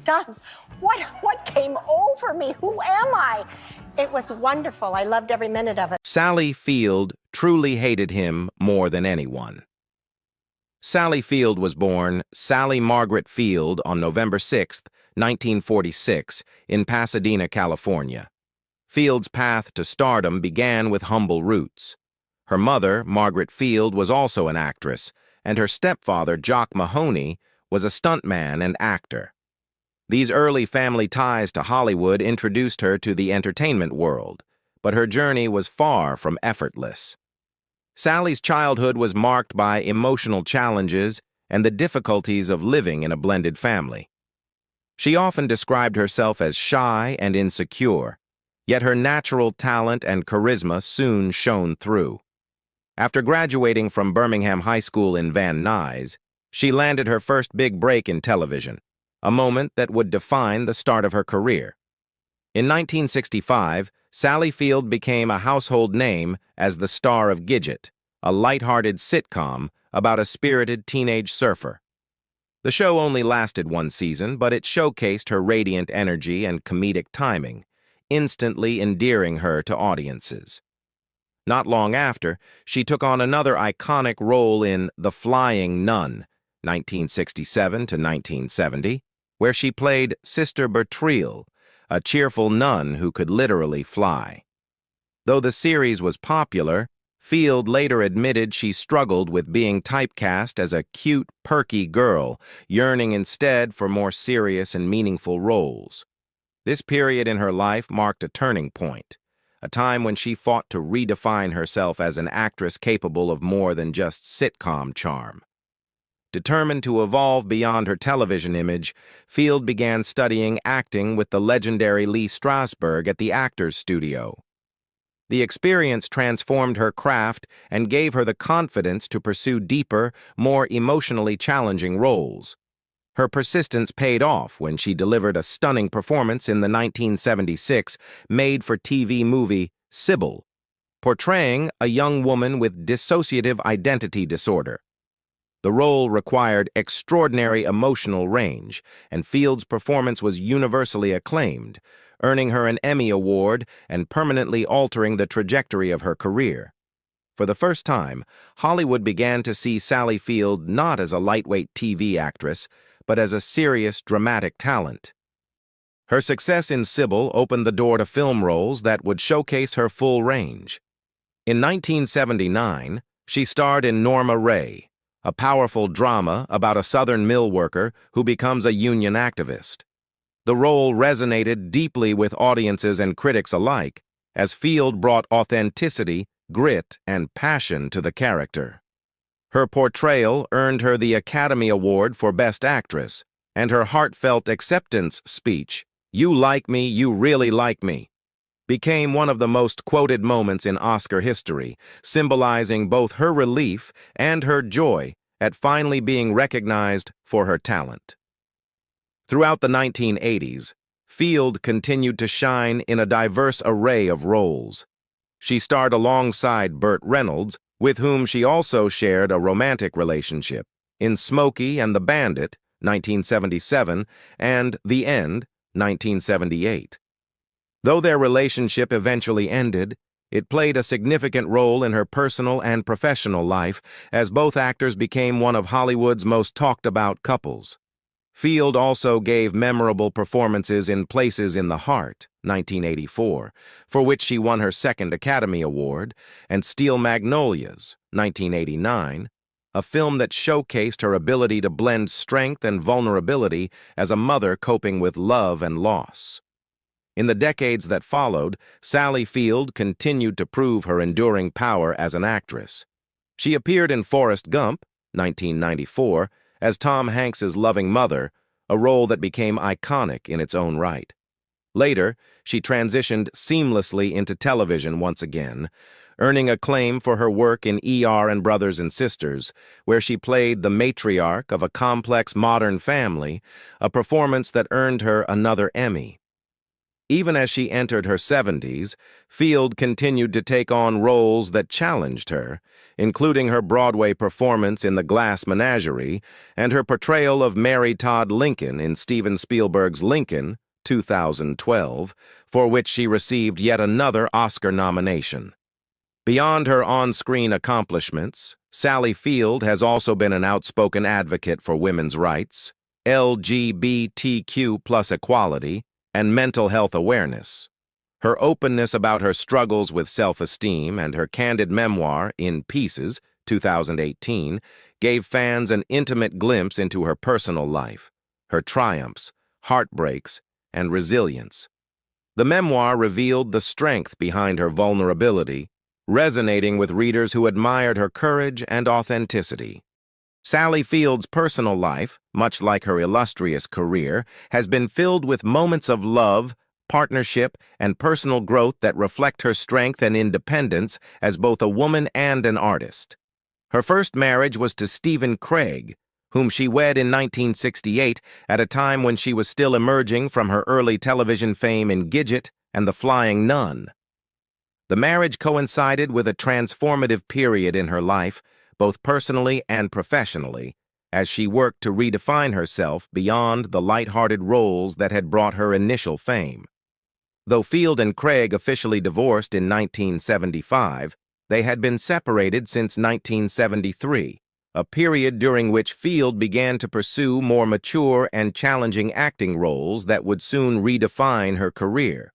up. What came over me? Who am I? It was wonderful. I loved every minute of it. Sally Field truly hated him more than anyone. Sally Field was born Sally Margaret Field on November 6, 1946, in Pasadena, California. Field's path to stardom began with humble roots. Her mother, Margaret Field, was also an actress, and her stepfather, Jock Mahoney, was a stuntman and actor. These early family ties to Hollywood introduced her to the entertainment world, but her journey was far from effortless. Sally's childhood was marked by emotional challenges and the difficulties of living in a blended family. She often described herself as shy and insecure, yet her natural talent and charisma soon shone through. After graduating from Birmingham High School in Van Nuys, she landed her first big break in television, a moment that would define the start of her career. In 1965, Sally Field became a household name as the star of Gidget, a light-hearted sitcom about a spirited teenage surfer. The show only lasted one season, but it showcased her radiant energy and comedic timing, instantly endearing her to audiences. Not long after, she took on another iconic role in The Flying Nun, 1967 to 1970, where she played Sister Bertrille, a cheerful nun who could literally fly. Though the series was popular, Field later admitted she struggled with being typecast as a cute, perky girl, yearning instead for more serious and meaningful roles. This period in her life marked a turning point, a time when she fought to redefine herself as an actress capable of more than just sitcom charm. Determined to evolve beyond her television image, Field began studying acting with the legendary Lee Strasberg at the Actors Studio. The experience transformed her craft and gave her the confidence to pursue deeper, more emotionally challenging roles. Her persistence paid off when she delivered a stunning performance in the 1976 made-for-TV movie Sybil, portraying a young woman with dissociative identity disorder. The role required extraordinary emotional range, and Field's performance was universally acclaimed, earning her an Emmy Award and permanently altering the trajectory of her career. For the first time, Hollywood began to see Sally Field not as a lightweight TV actress, but as a serious, dramatic talent. Her success in Sybil opened the door to film roles that would showcase her full range. In 1979, she starred in Norma Ray, a powerful drama about a Southern mill worker who becomes a union activist. The role resonated deeply with audiences and critics alike, as Field brought authenticity, grit, and passion to the character. Her portrayal earned her the Academy Award for Best Actress, and her heartfelt acceptance speech, "You like me, you really like me," became one of the most quoted moments in Oscar history, symbolizing both her relief and her joy at finally being recognized for her talent. Throughout the 1980s, Field continued to shine in a diverse array of roles. She starred alongside Burt Reynolds, with whom she also shared a romantic relationship, in Smokey and the Bandit, 1977, and The End, 1978. Though their relationship eventually ended, it played a significant role in her personal and professional life, as both actors became one of Hollywood's most talked-about couples. Field also gave memorable performances in Places in the Heart, 1984, for which she won her second Academy Award, and Steel Magnolias, 1989, a film that showcased her ability to blend strength and vulnerability as a mother coping with love and loss. In the decades that followed, Sally Field continued to prove her enduring power as an actress. She appeared in Forrest Gump, 1994, as Tom Hanks's loving mother, a role that became iconic in its own right. Later, she transitioned seamlessly into television once again, earning acclaim for her work in ER and Brothers and Sisters, where she played the matriarch of a complex modern family, a performance that earned her another Emmy. Even as she entered her 70s, Field continued to take on roles that challenged her, including her Broadway performance in The Glass Menagerie and her portrayal of Mary Todd Lincoln in Steven Spielberg's Lincoln, 2012, for which she received yet another Oscar nomination. Beyond her on-screen accomplishments, Sally Field has also been an outspoken advocate for women's rights, LGBTQ+ equality, and mental health awareness. Her openness about her struggles with self-esteem and her candid memoir, In Pieces, 2018, gave fans an intimate glimpse into her personal life, her triumphs, heartbreaks, and resilience. The memoir revealed the strength behind her vulnerability, resonating with readers who admired her courage and authenticity. Sally Field's personal life, much like her illustrious career, has been filled with moments of love, partnership, and personal growth that reflect her strength and independence as both a woman and an artist. Her first marriage was to Stephen Craig, whom she wed in 1968 at a time when she was still emerging from her early television fame in Gidget and The Flying Nun. The marriage coincided with a transformative period in her life, both personally and professionally, as she worked to redefine herself beyond the light-hearted roles that had brought her initial fame. Though Field and Craig officially divorced in 1975, they had been separated since 1973, a period during which Field began to pursue more mature and challenging acting roles that would soon redefine her career.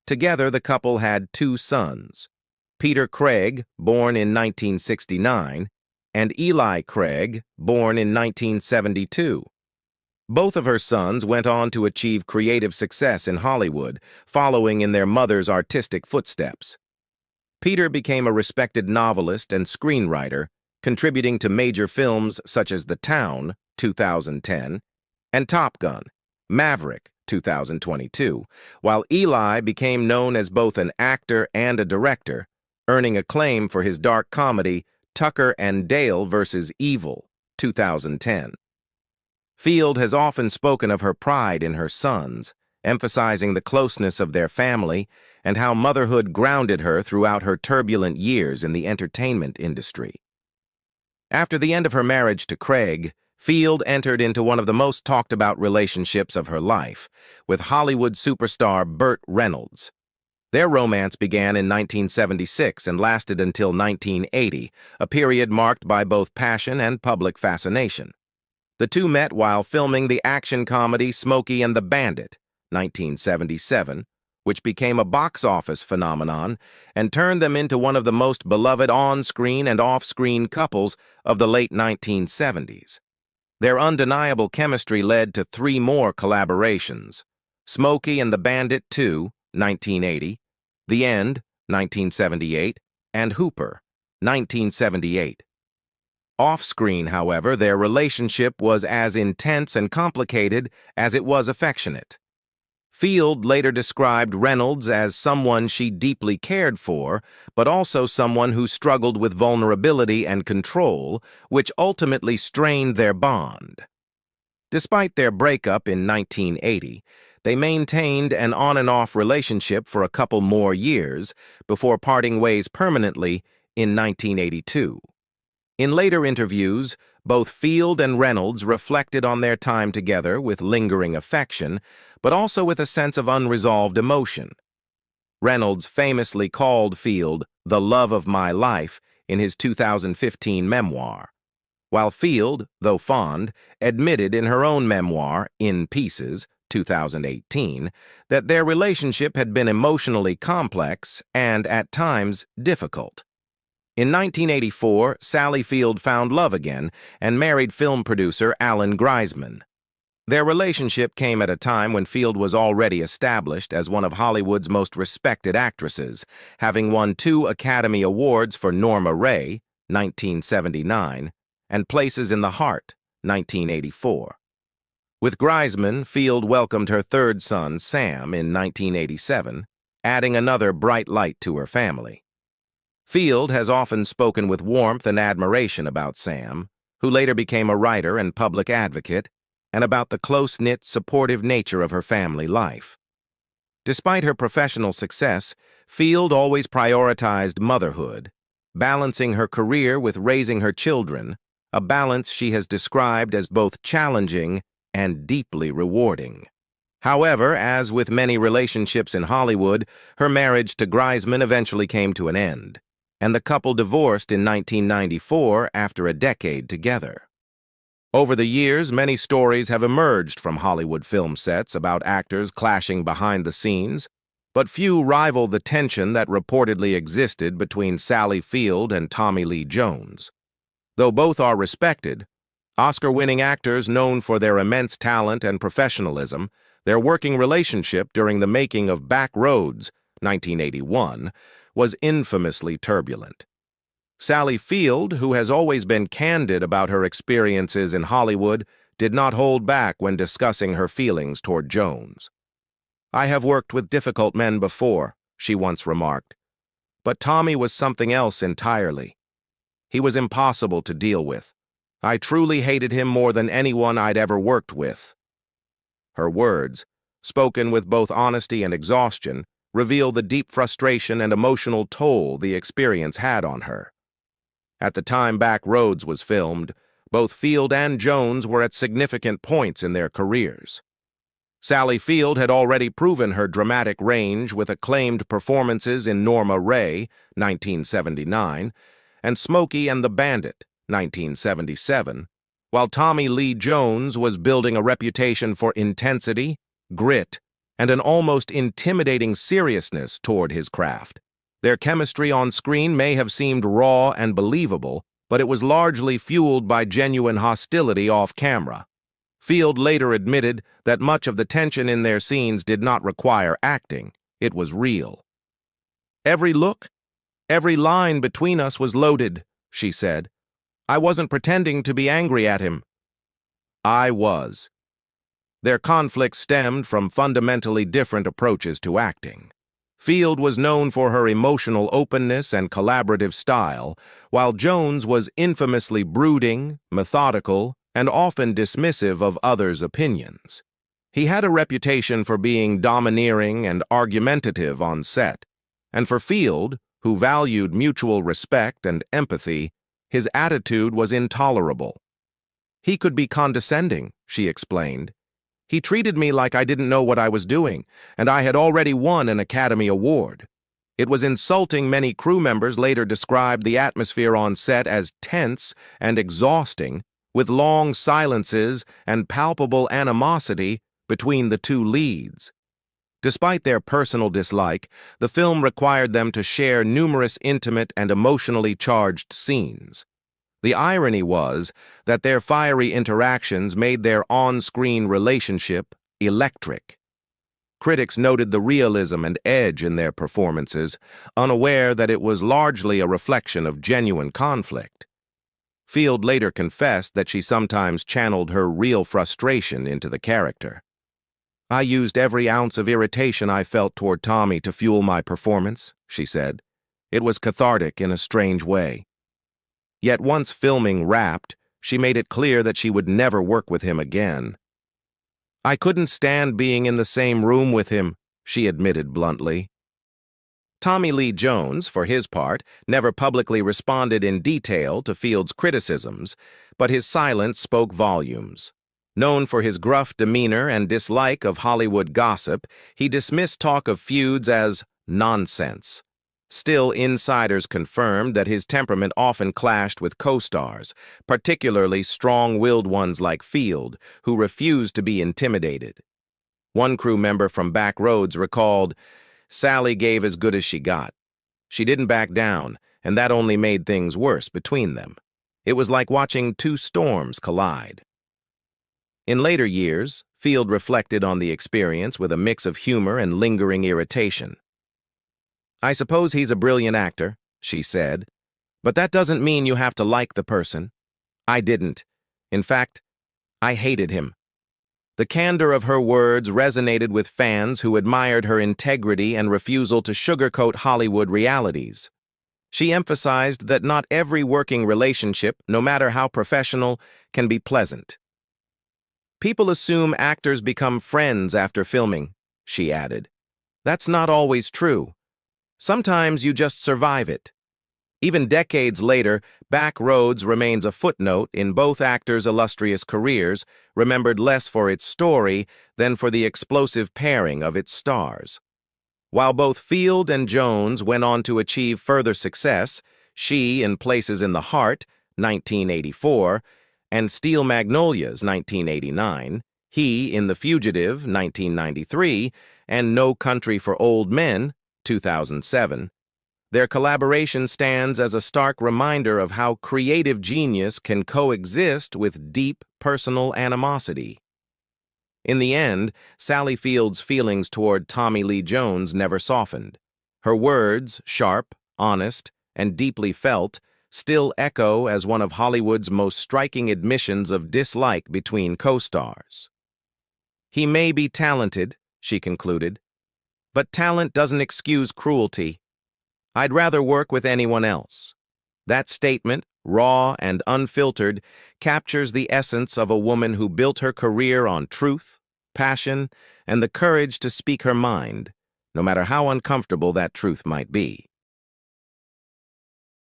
Together, the couple had 2 sons, Peter Craig, born in 1969, and Eli Craig, born in 1972. Both of her sons went on to achieve creative success in Hollywood, following in their mother's artistic footsteps. Peter became a respected novelist and screenwriter, contributing to major films such as The Town, 2010, and Top Gun, Maverick, 2022, while Eli became known as both an actor and a director, earning acclaim for his dark comedy Tucker and Dale vs. Evil, 2010. Field has often spoken of her pride in her sons, emphasizing the closeness of their family and how motherhood grounded her throughout her turbulent years in the entertainment industry. After the end of her marriage to Craig, Field entered into one of the most talked-about relationships of her life, with Hollywood superstar Burt Reynolds. Their romance began in 1976 and lasted until 1980, a period marked by both passion and public fascination. The two met while filming the action comedy Smokey and the Bandit, 1977, which became a box office phenomenon and turned them into one of the most beloved on-screen and off-screen couples of the late 1970s. Their undeniable chemistry led to 3 more collaborations: Smokey and the Bandit 2, 1980, The End, 1978, and Hooper, 1978. Off-screen, however, their relationship was as intense and complicated as it was affectionate. Field later described Reynolds as someone she deeply cared for, but also someone who struggled with vulnerability and control, which ultimately strained their bond. Despite their breakup in 1980, they maintained an on-and-off relationship for a couple more years before parting ways permanently in 1982. In later interviews, both Field and Reynolds reflected on their time together with lingering affection, but also with a sense of unresolved emotion. Reynolds famously called Field the love of my life in his 2015 memoir, while Field, though fond, admitted in her own memoir, In Pieces, 2018, that their relationship had been emotionally complex and, at times, difficult. In 1984, Sally Field found love again and married film producer Alan Greisman. Their relationship came at a time when Field was already established as one of Hollywood's most respected actresses, having won 2 Academy Awards for Norma Ray, 1979, and Places in the Heart, 1984. With Greisman, Field welcomed her 3rd son, Sam, in 1987, adding another bright light to her family. Field has often spoken with warmth and admiration about Sam, who later became a writer and public advocate, and about the close-knit, supportive nature of her family life. Despite her professional success, Field always prioritized motherhood, balancing her career with raising her children, a balance she has described as both challenging and deeply rewarding. However, as with many relationships in Hollywood, her marriage to Griezmann eventually came to an end, and the couple divorced in 1994 after a decade together. Over the years, many stories have emerged from Hollywood film sets about actors clashing behind the scenes, but few rival the tension that reportedly existed between Sally Field and Tommy Lee Jones. Though both are respected, Oscar-winning actors known for their immense talent and professionalism, their working relationship during the making of Back Roads, 1981, was infamously turbulent. Sally Field, who has always been candid about her experiences in Hollywood, did not hold back when discussing her feelings toward Jones. "I have worked with difficult men before," she once remarked, "but Tommy was something else entirely. He was impossible to deal with. I truly hated him more than anyone I'd ever worked with." Her words, spoken with both honesty and exhaustion, reveal the deep frustration and emotional toll the experience had on her. At the time Back Roads was filmed, both Field and Jones were at significant points in their careers. Sally Field had already proven her dramatic range with acclaimed performances in Norma Ray, 1979, and Smokey and the Bandit, 1977, while Tommy Lee Jones was building a reputation for intensity, grit, and an almost intimidating seriousness toward his craft. Their chemistry on screen may have seemed raw and believable, but it was largely fueled by genuine hostility off-camera. Field later admitted that much of the tension in their scenes did not require acting, it was real. "Every look, every line between us was loaded," she said. "I wasn't pretending to be angry at him. I was." Their conflict stemmed from fundamentally different approaches to acting. Field was known for her emotional openness and collaborative style, while Jones was infamously brooding, methodical, and often dismissive of others' opinions. He had a reputation for being domineering and argumentative on set, and for Field, who valued mutual respect and empathy, his attitude was intolerable. "He could be condescending," she explained. "He treated me like I didn't know what I was doing, and I had already won an Academy Award. It was insulting." Many crew members later described the atmosphere on set as tense and exhausting, with long silences and palpable animosity between the two leads. Despite their personal dislike, the film required them to share numerous intimate and emotionally charged scenes. The irony was that their fiery interactions made their on-screen relationship electric. Critics noted the realism and edge in their performances, unaware that it was largely a reflection of genuine conflict. Field later confessed that she sometimes channeled her real frustration into the character. "I used every ounce of irritation I felt toward Tommy to fuel my performance," she said. "It was cathartic in a strange way." Yet once filming wrapped, she made it clear that she would never work with him again. "I couldn't stand being in the same room with him," she admitted bluntly. Tommy Lee Jones, for his part, never publicly responded in detail to Field's criticisms, but his silence spoke volumes. Known for his gruff demeanor and dislike of Hollywood gossip, he dismissed talk of feuds as nonsense. Still, insiders confirmed that his temperament often clashed with co-stars, particularly strong-willed ones like Field, who refused to be intimidated. One crew member from Back Roads recalled, "Sally gave as good as she got. She didn't back down, and that only made things worse between them. It was like watching two storms collide." In later years, Field reflected on the experience with a mix of humor and lingering irritation. "I suppose he's a brilliant actor," she said, "but that doesn't mean you have to like the person. I didn't. In fact, I hated him." The candor of her words resonated with fans who admired her integrity and refusal to sugarcoat Hollywood realities. She emphasized that not every working relationship, no matter how professional, can be pleasant. "People assume actors become friends after filming," she added. That's not always true. Sometimes you just survive it. Even decades later, Back Roads remains a footnote in both actors' illustrious careers, remembered less for its story than for the explosive pairing of its stars. While both Field and Jones went on to achieve further success, she in Places in the Heart, 1984, and Steel Magnolias, 1989, he in The Fugitive, 1993, and No Country for Old Men, 2007, their collaboration stands as a stark reminder of how creative genius can coexist with deep personal animosity. In the end, Sally Field's feelings toward Tommy Lee Jones never softened. Her words, sharp, honest, and deeply felt, still echo as one of Hollywood's most striking admissions of dislike between co-stars. "He may be talented," she concluded, "but talent doesn't excuse cruelty. I'd rather work with anyone else." That statement, raw and unfiltered, captures the essence of a woman who built her career on truth, passion, and the courage to speak her mind, no matter how uncomfortable that truth might be.